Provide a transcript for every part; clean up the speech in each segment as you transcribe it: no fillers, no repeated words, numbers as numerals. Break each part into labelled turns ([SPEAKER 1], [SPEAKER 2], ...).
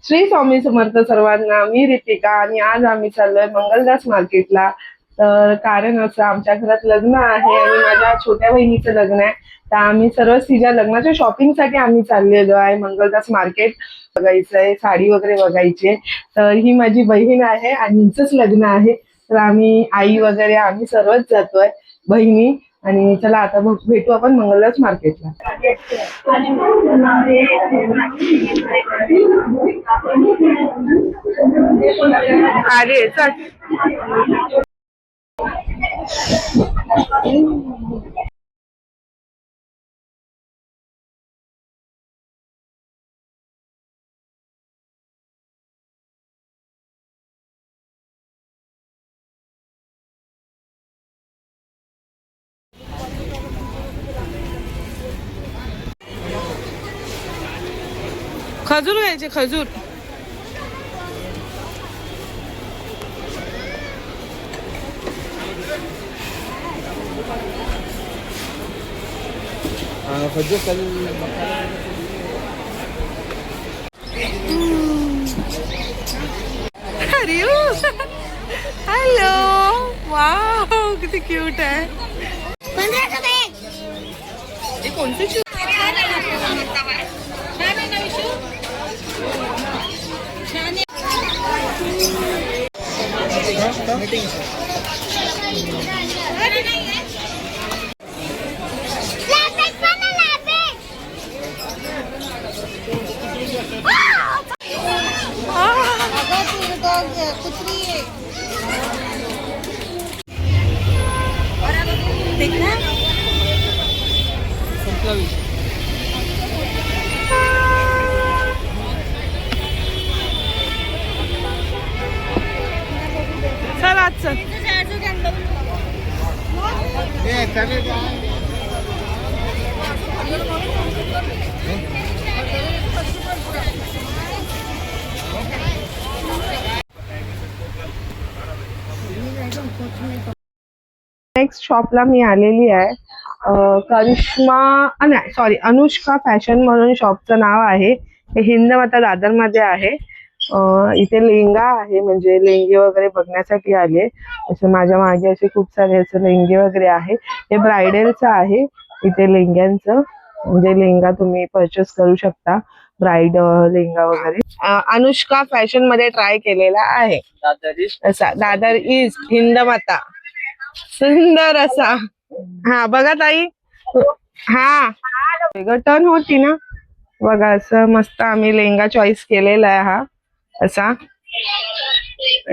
[SPEAKER 1] श्री स्वामी समर्थ सर्वांना. मी रितिका आणि आज आम्ही चाललोय मंगलदास मार्केटला. तर कारण असं, आमच्या घरात लग्न आहे आणि माझ्या छोट्या बहिणीचं लग्न आहे. तर आम्ही सर्व तिच्या लग्नाच्या शॉपिंगसाठी आम्ही चाललेलो आहे. मंगलदास मार्केट बघायचंय, साडी वगैरे बघायची. तर ही माझी बहीण आहे आणि हिचंच लग्न आहे. तर आम्ही आई वगैरे आम्ही सर्वच जातोय बहिणी. आणि चला आता भेटू आपण मंगलदास मार्केटला. अरे चल. खजूर घ्यायचे, खजूर. अरे हॅलो, वाव किती क्यूट आहे. कोणती नेक्स्ट शॉपला मी आलेली आहे. करिश्मा नाही सॉरी अनुष्का फॅशन म्हणून शॉपचं नाव आहे. हे हिंदमाता दादरमध्ये आहे. इथे लेहंगा आहे, म्हणजे लेहंगे वगैरे बघण्यासाठी आले. असे माझ्या मागे असे खूप सारे असे लेहंगे वगैरे आहे. हे ब्रायडलचं आहे. इथे लेहंग्यांचं म्हणजे लेहंगा तुम्ही परचेस करू शकता, ब्राईड लेहंगा वगैरे. अनुष्का फॅशन मध्ये ट्राय केलेला आहे. दादर ईस्ट हिंदमाता, सुंदर असा. हा बघा ताई, हा टर्न होती ना, बघा असं मस्त आम्ही लेहंगा चॉईस केलेला आहे. हा असा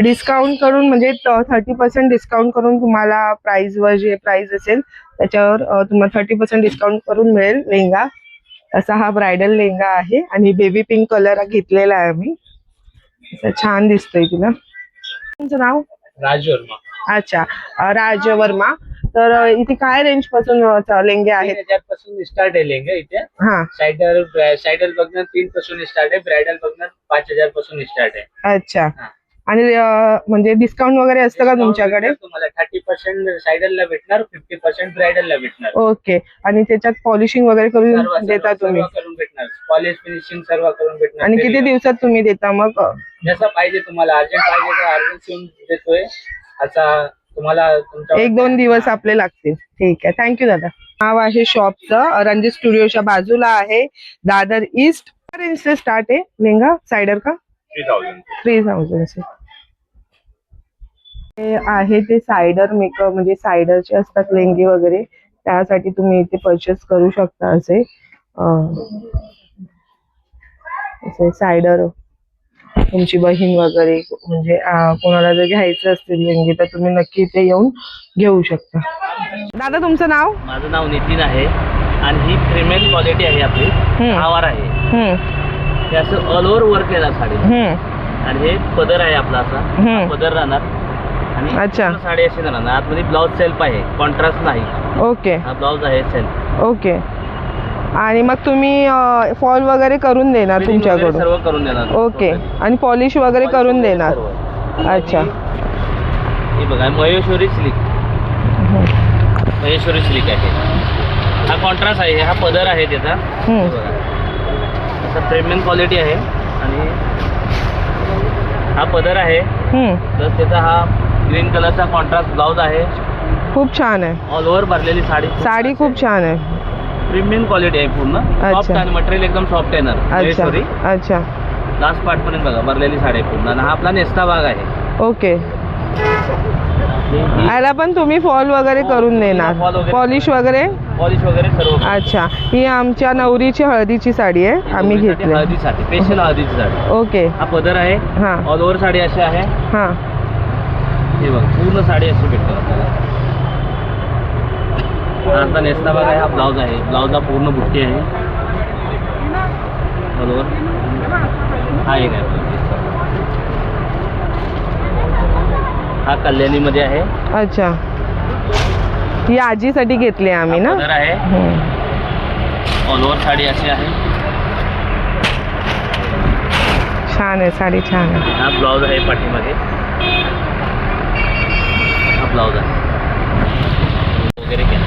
[SPEAKER 1] डिस्काउंट करून म्हणजे 30% डिस्काउंट करून तुम्हाला प्राइस वर जे प्राइस असेल त्याच्यावर तुम्हाला 30% डिस्काउंट करून मिळेल लेहंगा. असा हा ब्रायडल लेहंगा आहे आणि बेबी पिंक कलर घेतलेला आहे आम्ही. छान दिसतोय. तुला तुमचं नाव?
[SPEAKER 2] राजवर्मा.
[SPEAKER 1] अच्छा, राजवर्मा. तर इथे काय रेंज पासून लेहंगे आहेत?
[SPEAKER 2] 3000 पासून स्टार्ट आहे लेहंगा इथे.
[SPEAKER 1] हा,
[SPEAKER 2] सायडल बघणार 3 पासून स्टार्ट आहे, ब्रायडल बघणार 5000 पासून स्टार्ट आहे.
[SPEAKER 1] अच्छा. आणि म्हणजे डिस्काउंट वगैरे असतं का तुमच्याकडे?
[SPEAKER 2] तुम्हाला 30% सायडलला भेटणार, 50% ब्रायडलला भेटणार.
[SPEAKER 1] ओके. आणि त्याच्यात पॉलिशिंग वगैरे करून देता तुम्ही?
[SPEAKER 2] करून भेटणार, पॉलिश फिनिशिंग सर्व करून भेटणार.
[SPEAKER 1] आणि किती दिवसात तुम्ही देता मग?
[SPEAKER 2] जसं पाहिजे तुम्हाला, अर्जंट पाहिजे तर अर्जंट शिवून देतोय. असा तुम्हाला
[SPEAKER 1] 1-2 दिवस आपले लागतील. ठीक आहे, थँक्यू दादा. नाव आहे शॉपचं, रणजित स्टुडिओच्या बाजूला आहे, दादर ईस्ट. रेंज से स्टार्ट आहे लेहंगा साइडर का? 3000 से आहे. ते सायडर मेकअप म्हणजे सायडरचे असतात लेहंगे वगैरे, त्यासाठी तुम्ही इथे परचेस करू शकता. असे सायडर तुमची बहीण वगैरे म्हणजे कोणाला जर घ्यायचं असतील लेहंगे तर तुम्ही नक्की इथे येऊन घेऊ शकता. दादा तुमचं नाव?
[SPEAKER 2] माझं नाव नितीन आहे आणि ही प्रीमियम क्वालिटी आहे आपली. आवार आहे ते असं ऑल ओव्हर वर्क केला साडी. आणि हे पदर आहे आपला, असा पदर राहणार. आणि
[SPEAKER 1] अच्छा,
[SPEAKER 2] साडी अशी राहणार. आतमध्ये ब्लाउज सेल्फ आहे, कॉन्ट्रास्ट नाही.
[SPEAKER 1] ओके.
[SPEAKER 2] हा ब्लाउज आहे सेल्फ.
[SPEAKER 1] ओके. आणि मग तुम्ही फॉल वगैरे करून देणार तुमच्याकडून?
[SPEAKER 2] सर्व करून देणार.
[SPEAKER 1] ओके. आणि पॉलिश वगैरे करून देणार? अच्छा.
[SPEAKER 2] हे बघा महेश्वरी सिल्क, महेश्वरी सिल्क आहे. हा कॉन्ट्रास्ट आहे, हा पदर आहे त्याचा. असा प्रीमियम क्वालिटी आहे आणि हा पदर आहे, प्लस त्याचा हा ग्रीन कलरचा कॉन्ट्रास्ट ब्लाउज आहे.
[SPEAKER 1] खूप छान आहे.
[SPEAKER 2] ऑल ओव्हर भरलेली
[SPEAKER 1] साडी खूप छान आहे.
[SPEAKER 2] प्रीमियम क्वालिटी आहे पूर्ण. सॉफ्ट आणि मटेरियल एकदम सॉफ्ट येणार.
[SPEAKER 1] अच्छा अच्छा.
[SPEAKER 2] लास्ट पार्ट पर्यंत बघा भरलेली साडी पूर्ण. आणि हा आपला नेस्ता भाग आहे.
[SPEAKER 1] ओके. याला पण तुम्ही फॉल वगैरे करून देणार, पॉलिश वगैरे
[SPEAKER 2] सर्व.
[SPEAKER 1] अच्छा. ही आमच्या नवरीची हळदीची साडी आहे, आम्ही घेतली
[SPEAKER 2] हळदीसाठी, स्पेशल हळदीची साडी.
[SPEAKER 1] ओके.
[SPEAKER 2] हा पदर आहे.
[SPEAKER 1] हां.
[SPEAKER 2] ऑल ओव्हर साडी अशी आहे.
[SPEAKER 1] हां.
[SPEAKER 2] हे बघ पूर्ण साडी अशी भेटते आपल्याला. हा आता नेस्ता भाग आहे. हा ब्लाऊज आहे. ब्लाऊजला पूर्ण बुट्टी आहे. ऑल ओव्हर हा एक आहे. हा कल्याणीमध्ये आहे.
[SPEAKER 1] अच्छा. ही आजीसाठी घेतली आम्ही ना.
[SPEAKER 2] पदर आहे. ऑल ओव्हर साडी अशी आहे.
[SPEAKER 1] छान आहे साडी, छान आहे.
[SPEAKER 2] हा ब्लाऊज आहे पाठीमध्ये. हा ब्लाऊज आहे वगैरे घ्या.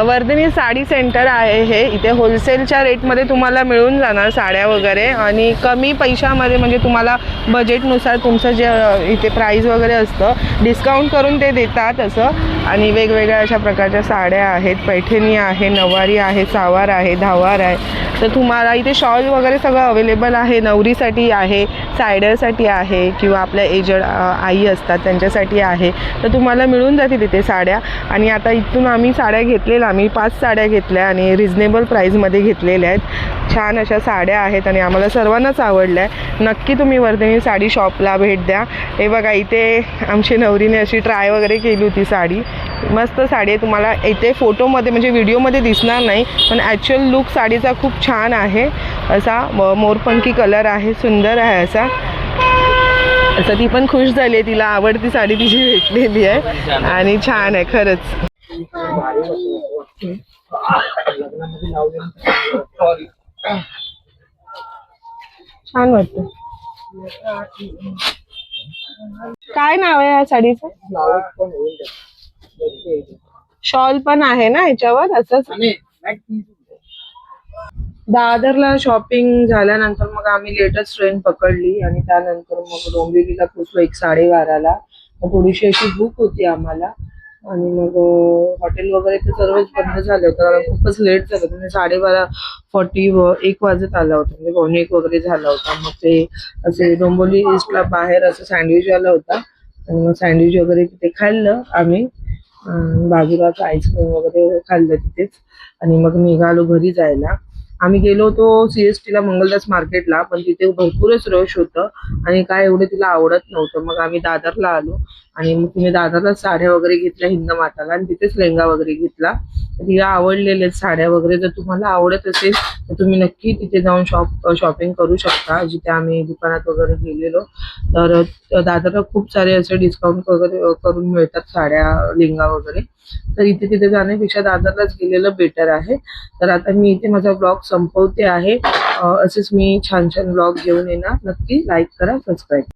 [SPEAKER 1] वर्धिनी साडी सेंटर आहे हे. इथे होलसेलच्या रेटमध्ये तुम्हाला मिळून जाणार साड्या वगैरे, आणि कमी पैशामध्ये, म्हणजे तुम्हाला बजेटनुसार तुमचं जे इथे प्राईस वगैरे असतं डिस्काउंट करून ते देतात असं. आणि वेगवेगळ्या अशा प्रकारच्या साड्या आहेत. पैठणी आहे, नवारी आहे, सावार आहे, धावार आहे. तर तुम्हाला इथे शॉल वगैरे सगळं अवेलेबल आहे. नवरीसाठी आहे, सायडरसाठी आहे, किंवा आपल्या एजड आई असतात त्यांच्यासाठी आहे. तर तुम्हाला मिळून जाते तिथे साड्या. आणि आता इथून आम्ही साड्या घेतलेल्या, आम्ही 5 साड्या घेतल्या आणि रिजनेबल प्राईजमध्ये घेतलेल्या आहेत. छान अशा साड्या आहेत आणि आम्हाला सर्वांनाच आवडल्या आहे. नक्की तुम्ही वर्धिनी साडी शॉपला भेट द्या. हे बघा, इथे आमची नवरीने अशी ट्राय वगैरे केली होती साडी. मस्त साडी आहे. तुम्हाला इथे फोटोमध्ये म्हणजे व्हिडिओमध्ये दिसणार नाही, पण ॲक्च्युअल लुक साडीचा खूप छान आहे. असा मोरपंखी कलर आहे, सुंदर आहे असा. असं ती पण खुश झाली आहे, तिला आवडती साडी तिची भेटलेली आहे आणि छान आहे खरंच. छान वाटतं. काय नाव आहे या साडीचं? शॉल पण आहे ना याच्यावर असंच. दादरला शॉपिंग झाल्यानंतर मग आम्ही लेटेस्ट ट्रेन पकडली आणि त्यानंतर मग डोंबिवलीला पोचलो 1:12ला. थोडीशी अशी भूक होती आम्हाला आणि मग हॉटेल वगैरे तर सर्वच बंद झालं होतं कारण खूपच लेट झालं. म्हणजे 12:40 1 वाजत आला होता, म्हणजे 1:15 वगैरे झाला होता. मग ते असे डोंबिवली ईस्टला बाहेर असं सँडविच वाला होता आणि मग सँडविच वगैरे तिथे खाल्लं आम्ही. बाजूलाच आईस्क्रीम वगैरे खाल्लं तिथेच आणि मग निघालो घरी जायला. आम्ही गेलो होतो CSTला मंगलदास मार्केटला, पण तिथे भरपूरच रश होतं आणि काय एवढं तिला आवडत नव्हतं. मग आम्ही दादरला आलो आणि मग तिने दादरला साड्या वगैरे घेतल्या हिंदमाताला आणि तिथेच लेहंगा वगैरे घेतला. तिला आवडलेले साड्या वगैरे. जर तुम्हाला आवडत असेल तर तुम्ही नक्की तिथे जाऊन शॉपिंग करू शकता. जिथे आम्ही दुकानात वगैरे गेलेलो तर दादरला खूप सारे असे डिस्काउंट वगैरे करून मिळतात साड्या, लेहंगा वगैरे. तर इथे तिथे जाण्यापेक्षा दादरलाच गेलेलं बेटर आहे. तर आता मी इथे माझा ब्लॉग संपवते आहे. असेच मी छान छान ब्लॉग घेऊन येणार. नक्की लाईक करा, सबस्क्राईब.